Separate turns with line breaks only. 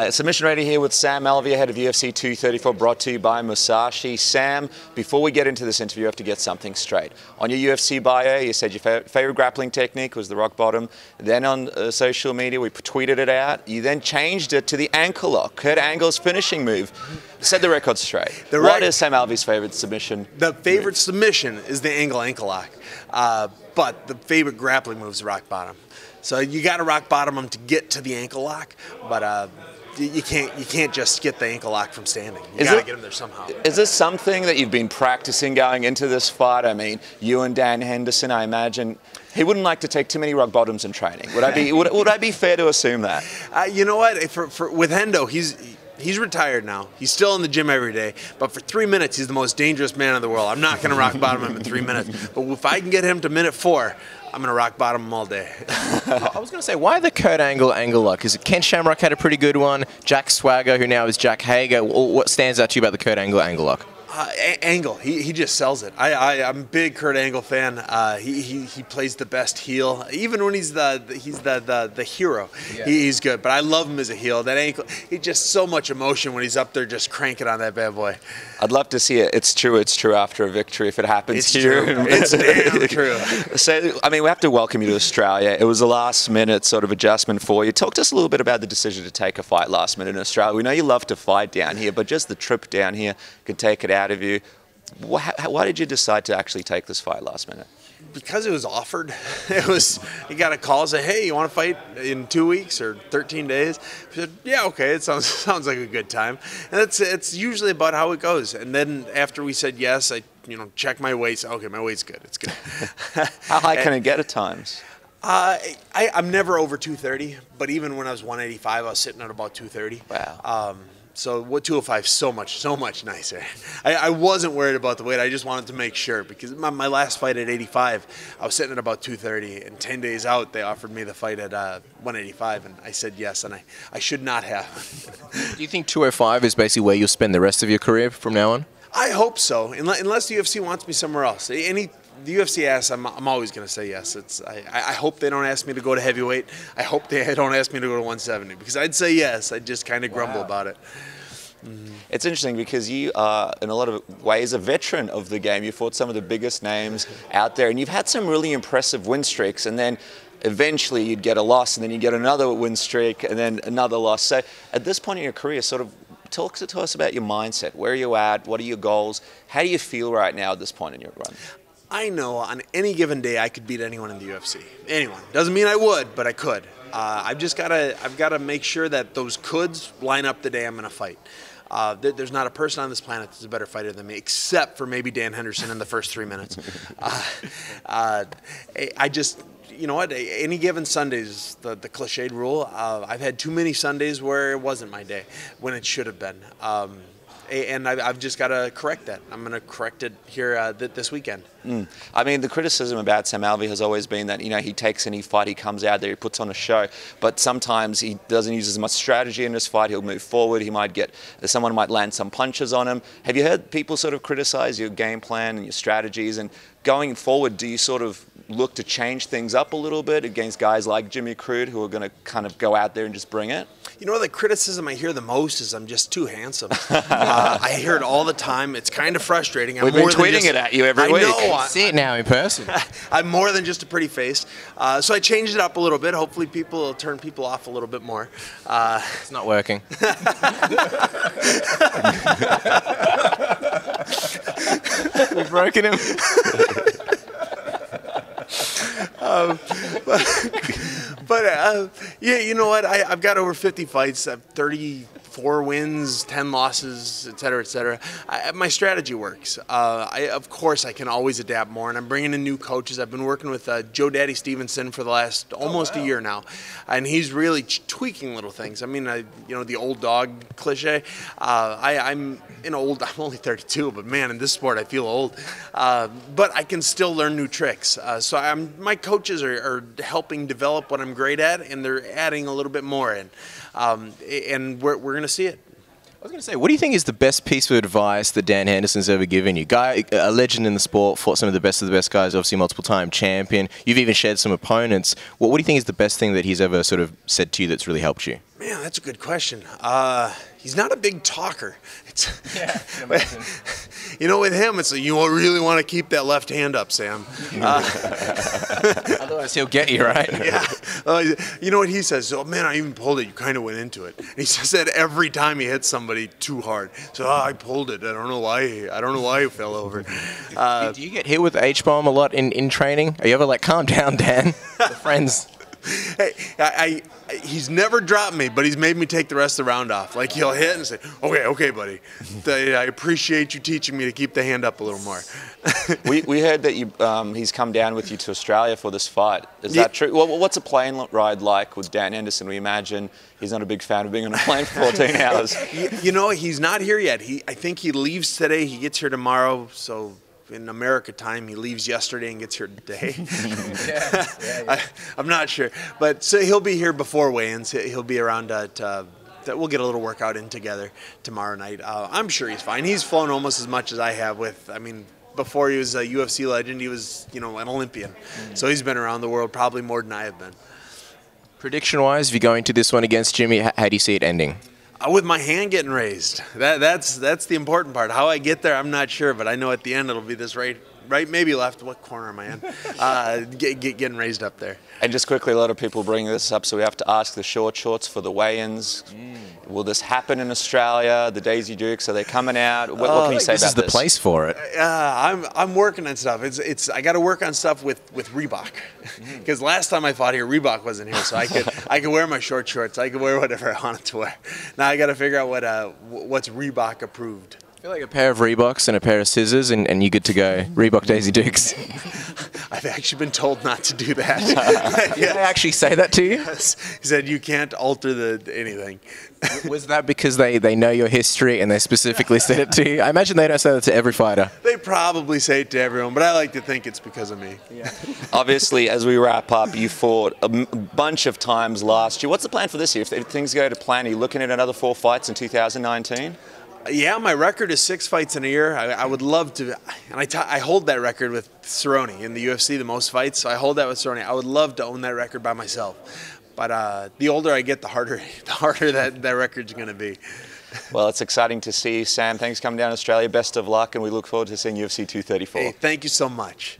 Submission Ready here with Sam Alvey, ahead of UFC 234, brought to you by Musashi. Sam, before we get into this interview, you have to get something straight. On your UFC bio, you said your favorite grappling technique was the rock bottom. Then on social media, we tweeted it out. You then changed it to the ankle lock, Kurt Angle's finishing move. Set the record straight. What is Sam Alvey's favorite submission?
The favorite submission is the ankle lock, but the favorite grappling move is the rock bottom. So you got to rock bottom them to get to the ankle lock, but you can't just get the ankle lock from standing. You got to get them there somehow.
Is this something that you've been practicing going into this fight? I mean, you and Dan Henderson, I imagine he wouldn't like to take too many rock bottoms in training. Would I be fair to assume that?
You know what? With Hendo, he's retired now. He's still in the gym every day, but for 3 minutes, he's the most dangerous man in the world. I'm not going to rock bottom him in 3 minutes, but if I can get him to minute 4, I'm going to rock bottom him all day.
I was going to say, why the Kurt Angle lock? Because Ken Shamrock had a pretty good one. Jack Swagger, who now is Jack Hager. What stands out to you about the Kurt Angle lock?
Angle, he just sells it. I'm a big Kurt Angle fan. He plays the best heel, even when he's the hero. Yeah. He's good, but I love him as a heel. That ankle, he just so much emotion when he's up there just cranking on that bad boy.
I'd love to see it. It's true after a victory if it happens.
It's true. It's damn true.
So, I mean, we have to welcome you to Australia. It was a last-minute sort of adjustment for you. Talk to us a little bit about the decision to take a fight last minute in Australia. We know you love to fight down here, but just the trip down here could take it out of you. Why did you decide to actually take this fight last minute?
Because it was offered. You got a call and say, hey, you want to fight in 2 weeks or 13 days? I said, yeah, okay, it sounds like a good time. And it's usually about how it goes. And then after we said yes, I check my weight. Okay, my weight's good. It's good.
How high can it get at times?
I'm never over 230, but even when I was 185, I was sitting at about 230.
Wow.
So 205 so much nicer. I wasn't worried about the weight. I just wanted to make sure, because my last fight at 85, I was sitting at about 230, and 10 days out they offered me the fight at 185, and I said yes, and I should not have.
Do you think 205 is basically where you'll spend the rest of your career from now on?
I hope so, unless the UFC wants me somewhere else. The UFC asks, I'm always going to say yes. I hope they don't ask me to go to heavyweight. I hope they don't ask me to go to 170, because I'd say yes. I'd just kind of grumble about it.
Mm-hmm. It's interesting because you are, in a lot of ways, a veteran of the game. You fought some of the biggest names out there, and you've had some really impressive win streaks, and then eventually you'd get a loss, and then you get another win streak, and then another loss. So at this point in your career, sort of talk to us about your mindset. Where are you at? What are your goals? How do you feel right now at this point in your run?
I know on any given day I could beat anyone in the UFC. Anyone. Doesn't mean I would, but I could. I've got to make sure that those coulds line up the day I'm going to fight. There's not a person on this planet that's a better fighter than me, except for maybe Dan Henderson in the first 3 minutes. I just, you know what, any given Sunday is the cliched rule. I've had too many Sundays where it wasn't my day, when it should have been. And I've just got to correct that. I'm going to correct it here this weekend.
I mean, the criticism about Sam Alvey has always been that, he takes any fight, he comes out there, he puts on a show, but sometimes he doesn't use as much strategy in this fight. He'll move forward. Someone might land some punches on him. Have you heard people sort of criticize your game plan and your strategies? And going forward, do you sort of look to change things up a little bit against guys like Jimmy Crude, who are going to kind of go out there and just bring it?
You know, the criticism I hear the most is I'm just too handsome. I hear it all the time. It's kind of frustrating.
We've been tweeting it at you every week.
I see it now in person.
I'm more than just a pretty face. So I changed it up a little bit. Hopefully people will turn people off a little bit more.
It's not working. We've broken him.
Yeah, you know what? I've got over 50 fights. I have 34 wins, 10 losses, et cetera, et cetera. My strategy works. Of course, I can always adapt more, and I'm bringing in new coaches. I've been working with Joe Daddy Stevenson for the last almost a year now, and he's really tweaking little things. I mean, the old dog cliche. I'm only 32, but man, in this sport, I feel old. But I can still learn new tricks. So my coaches are helping develop what I'm great at, and they're adding a little bit more in. And we're going to see it.
I was going to say, what do you think is the best piece of advice that Dan Henderson's ever given you? Guy, a legend in the sport, fought some of the best guys, obviously multiple-time champion. You've even shared some opponents. What do you think is the best thing that he's ever sort of said to you that's really helped you?
Man, that's a good question. He's not a big talker.
Yeah, I can imagine.
You know, with him, it's like, you really want to keep that left hand up, Sam.
Otherwise, he'll get you, right?
Yeah. You know what he says? Oh, man, I even pulled it. You kind of went into it. And he says that every time he hits somebody too hard. So, I pulled it. I don't know why. I don't know why he fell over.
Do you get hit with H-bomb a lot in training? Are you ever like, calm down, Dan? We're friends.
Hey, he's never dropped me, but he's made me take the rest of the round off. Like, he'll hit and say, okay, buddy. I appreciate you teaching me to keep the hand up a little more.
we heard that he's come down with you to Australia for this fight. Is that true? Well, what's a plane ride like with Dan Henderson? We imagine he's not a big fan of being on a plane for 14 hours.
You know, he's not here yet. I think he leaves today. He gets here tomorrow, so in America time, he leaves yesterday and gets here today. Yeah. I'm not sure. But so he'll be here before weigh-ins. He'll be around we'll get a little workout in together tomorrow night. I'm sure he's fine. He's flown almost as much as I have before he was a UFC legend, he was, an Olympian. So he's been around the world probably more than I have been.
Prediction-wise, if you're going to this one against Jimmy, how do you see it ending?
With my hand getting raised. That's the important part. How I get there, I'm not sure, but I know at the end it'll be this right, maybe left. What corner am I in? Getting raised up there.
And just quickly, a lot of people bring this up, so we have to ask the short shorts for the weigh-ins. Will this happen in Australia? The Daisy Dukes, are they coming out? What can you say about this?
This is the place for it.
I'm working on stuff. I got to work on stuff with Reebok, because last time I fought here, Reebok wasn't here, so I could wear my short shorts. I could wear whatever I wanted to wear. Now I got to figure out what's Reebok approved.
I feel like a pair of Reeboks and a pair of scissors, and you're good to go. Reebok Daisy Dukes.
I've actually been told not to do that.
Did they actually say that to you?
Yes. He said you can't alter anything.
Was that because they know your history and they specifically said it to you? I imagine they don't say that to every fighter.
They probably say it to everyone, but I like to think it's because of me.
Yeah.
Obviously, as we wrap up, you fought a bunch of times last year. What's the plan for this year? If things go to plan, are you looking at another 4 fights in 2019?
Yeah, my record is 6 fights in a year. I would love to, and I hold that record with Cerrone in the UFC, the most fights. So I hold that with Cerrone. I would love to own that record by myself. But the older I get, the harder that record's going to be.
Well, it's exciting to see you, Sam. Thanks for coming down to Australia. Best of luck, and we look forward to seeing UFC 234.
Hey, thank you so much.